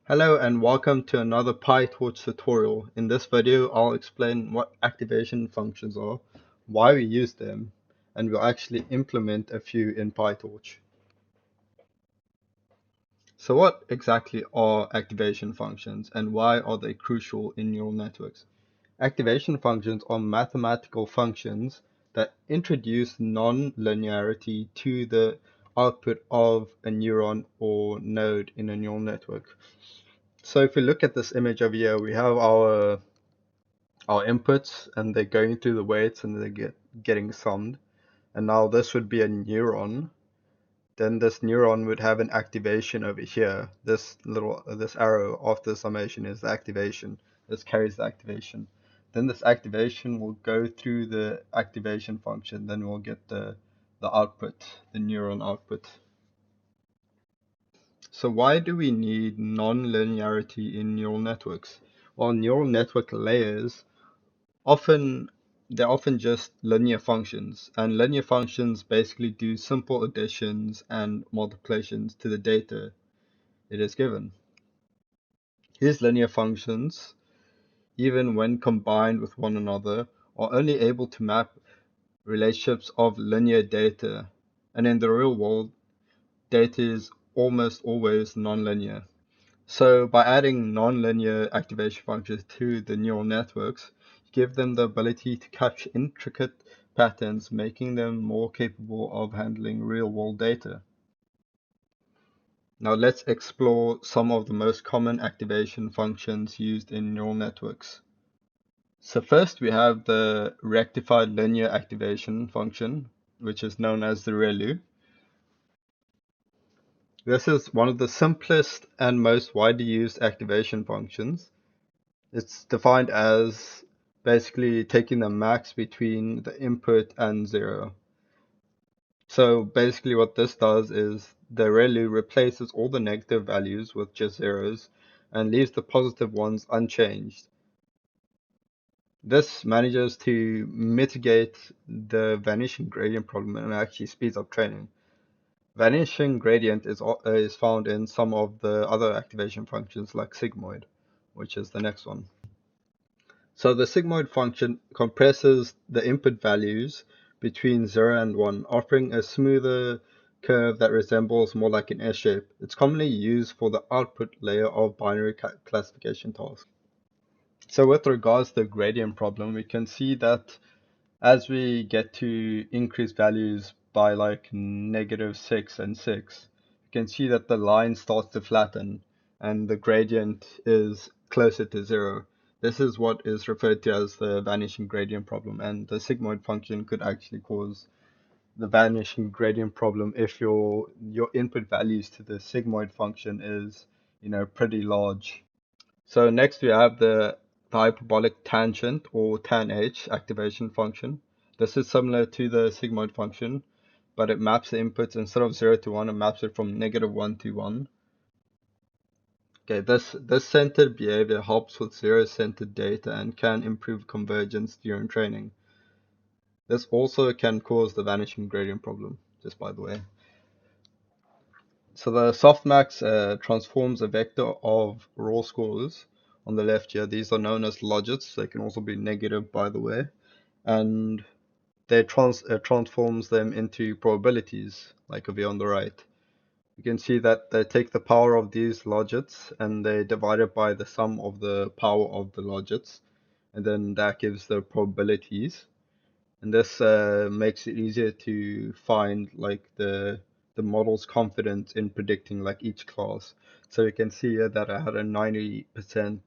Hello and welcome to another PyTorch tutorial. In this video, I'll explain what activation functions are, why we use them, and we'll actually implement a few in PyTorch. So what exactly are activation functions and why are they crucial in neural networks? Activation functions are mathematical functions that introduce non-linearity to the output of a neuron or node in a neural network. So if we look at this image over here, we have our inputs and they're going through the weights and they're getting summed. And now this would be a neuron. Then this neuron would have an activation over here. This arrow after the summation is the activation. This carries the activation. Then this activation will go through the activation function. Then we'll get the output, the neuron output. So why do we need non-linearity in neural networks? Well, neural network layers they're often just linear functions, and linear functions basically do simple additions and multiplications to the data it is given. These linear functions, even when combined with one another, are only able to map relationships of linear data, and in the real world, data is almost always nonlinear. So by adding nonlinear activation functions to the neural networks, give them the ability to capture intricate patterns, making them more capable of handling real-world data. Now let's explore some of the most common activation functions used in neural networks. So first we have the rectified linear activation function, which is known as the ReLU. This is one of the simplest and most widely used activation functions. It's defined as basically taking the max between the input and 0. So basically what this does is the ReLU replaces all the negative values with just zeros and leaves the positive ones unchanged. This manages to mitigate the vanishing gradient problem and actually speeds up training. Vanishing gradient is found in some of the other activation functions like sigmoid, which is the next one. So the sigmoid function compresses the input values between 0 and 1, offering a smoother curve that resembles more like an S shape. It's commonly used for the output layer of binary classification tasks. So with regards to the gradient problem, we can see that as we get to increased values by like -6 and 6, you can see that the line starts to flatten and the gradient is closer to 0. This is what is referred to as the vanishing gradient problem, and the sigmoid function could actually cause the vanishing gradient problem if your input values to the sigmoid function is, pretty large. So next we have the hyperbolic tangent or tanh activation function. This is similar to the sigmoid function, but it maps the inputs instead of 0 to 1, it maps it from -1 to 1. Okay, this centered behavior helps with zero-centered data and can improve convergence during training. This also can cause the vanishing gradient problem, just by the way. So the softmax transforms a vector of raw scores on the left here. These are known as logits. They can also be negative, by the way. And they transforms them into probabilities, like over here on the right. You can see that they take the power of these logits and they divide it by the sum of the power of the logits. And then that gives the probabilities. And this makes it easier to find like the model's confidence in predicting like each class. So you can see here that I had a 90%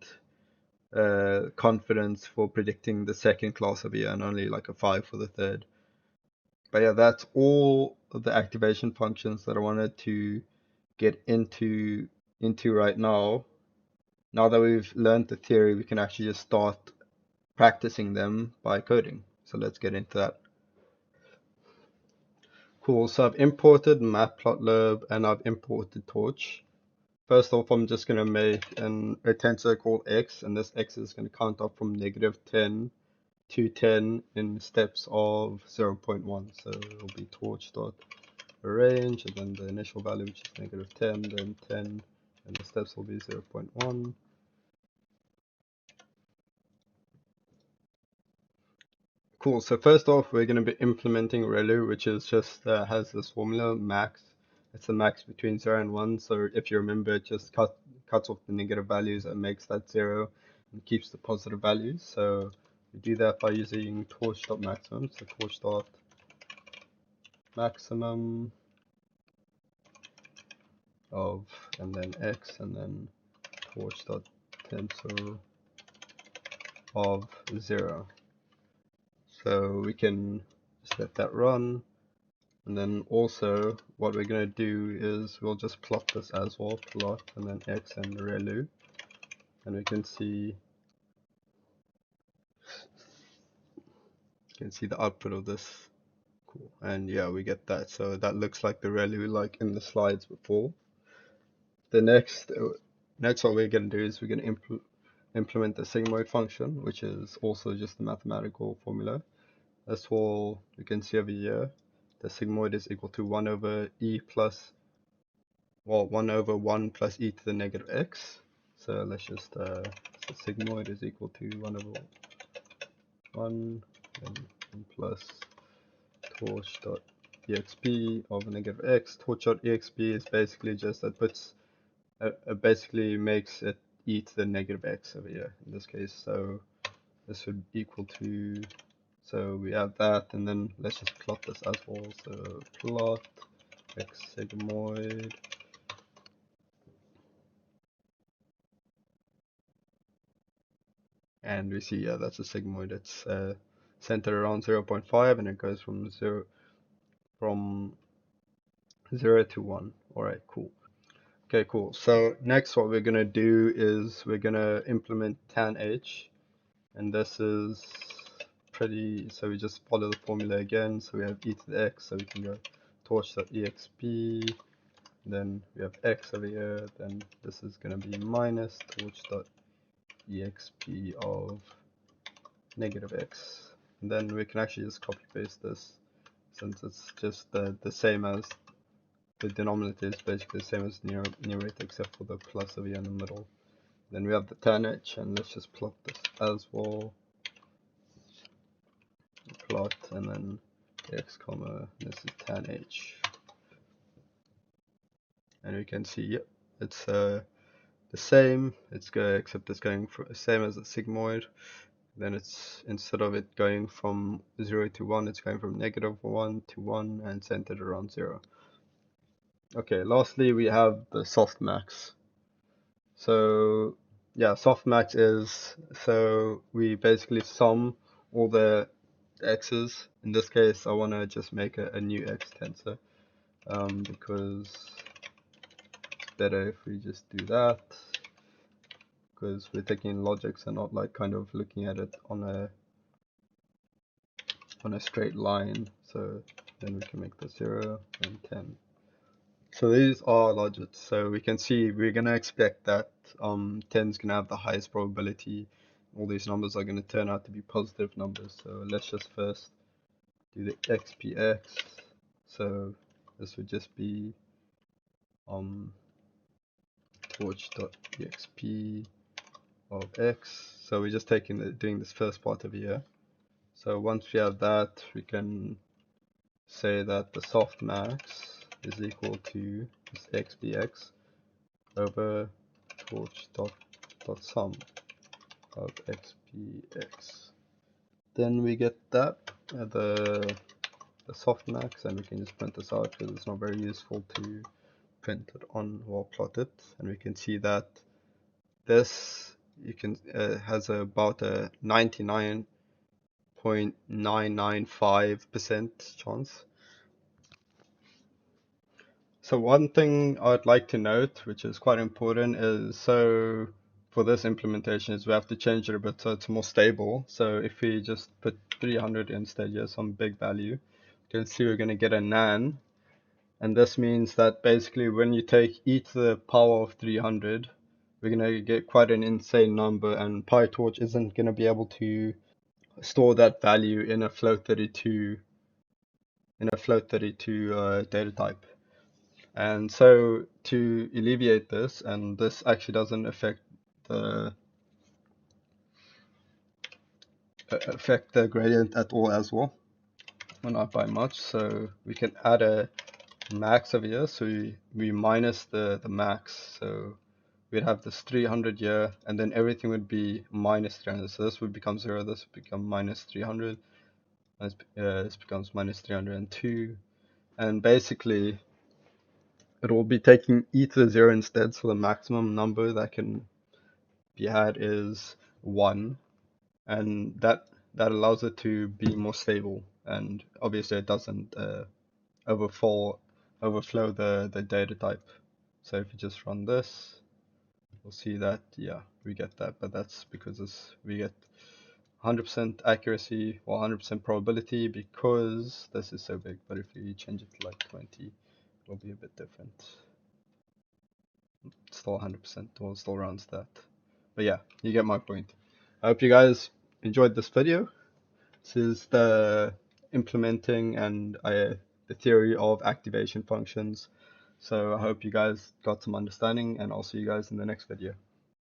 confidence for predicting the second class over here and only like a 5 for the third. But yeah, that's all of the activation functions that I wanted to get into right now. Now that we've learned the theory, we can actually just start practicing them by coding. So let's get into that. Cool, so I've imported matplotlib and I've imported torch. First off, I'm just going to make a tensor called x, and this x is going to count up from -10 to 10 in steps of 0.1. So it'll be torch dot arrange, and then the initial value, which is -10, then 10, and the steps will be 0.1. Cool, so first off, we're going to be implementing ReLU, which is just has this formula, max. It's the max between 0 and 1, so if you remember, it just cuts off the negative values and makes that 0 and keeps the positive values. So we do that by using torch.maximum, so torch.maximum of, and then x, and then torch.tensor of 0. So we can just let that run. And then also what we're going to do is we'll just plot this as well, plot and then x and ReLU, and we can see the output of this. Cool. And yeah, we get that. So that looks like the ReLU like in the slides before. The next what we're going to do is we're going to implement the sigmoid function, which is also just a mathematical formula. As well, you can see over here the sigmoid is equal to 1 over 1 plus e to the negative x. So let's just so sigmoid is equal to 1 over 1 and 1 plus torch.exp of negative x. Torch.exp is basically just that puts basically makes it e to the negative x over here in this case. So this would equal to, so we have that, and then let's just plot this as well. So plot x sigmoid, and we see, yeah, that's a sigmoid. It's centered around 0.5, and it goes from 0 to 1. Alright, cool. Okay, cool. So next what we're gonna do is we're gonna implement tan h, and this is pretty, so we just follow the formula again. So we have e to the x, so we can go torch.exp, then we have x over here, then this is gonna be minus torch.exp of negative x, and then we can actually just copy paste this, since it's just the same as the denominator is basically the same as numerator except for the plus over here in the middle. Then we have the tan h, and let's just plot this as well. Plot, and then x comma, this is tan h, and we can see, yep, it's the same. Except it's going for same as the sigmoid. Then it's, instead of it going from 0 to 1, it's going from negative 1 to 1 and centered around 0. Okay, lastly we have the softmax. So yeah, softmax is, so we basically sum all the x's. In this case I want to just make a new x tensor, because it's better if we just do that, because we're taking logics and not like kind of looking at it on a straight line. So then we can make the 0 and 10. So these are logits. So we can see we're going to expect that 10 is going to have the highest probability. All these numbers are going to turn out to be positive numbers. So let's just first do the xpx. So this would just be torch.exp of x. So we're just doing this first part over here. So once we have that, we can say that the softmax is equal to this xbx over torch.sum of xpx. Then we get that the softmax, and we can just print this out because it's not very useful to print it on or plot it. And we can see that this has about a 99.995% chance. So one thing I'd like to note, which is quite important, is so for this implementation is we have to change it a bit so it's more stable. So if we just put 300 instead, here, some big value, you can see we're going to get a nan. And this means that basically when you take e to the power of 300, we're going to get quite an insane number, and PyTorch isn't going to be able to store that value in a float 32 data type. And so to alleviate this, and this actually doesn't affect the gradient at all as well, or not by much. So we can add a max over here. So we minus the max. So we'd have this 300 here, and then everything would be minus 300. So this would become 0, this would become minus 300, this becomes minus 302. And basically, it will be taking e to the 0 instead, so the maximum number that can be had is 1. And that allows it to be more stable, and obviously it doesn't overflow the data type. So if you just run this, we'll see that, yeah, we get that, but that's because we get 100% accuracy or 100% probability because this is so big. But if you change it to like 20, it'll be a bit different. Still 100%, or still rounds that. But yeah, you get my point. I hope you guys enjoyed this video. This is the implementing and the theory of activation functions. So I hope you guys got some understanding, and I'll see you guys in the next video.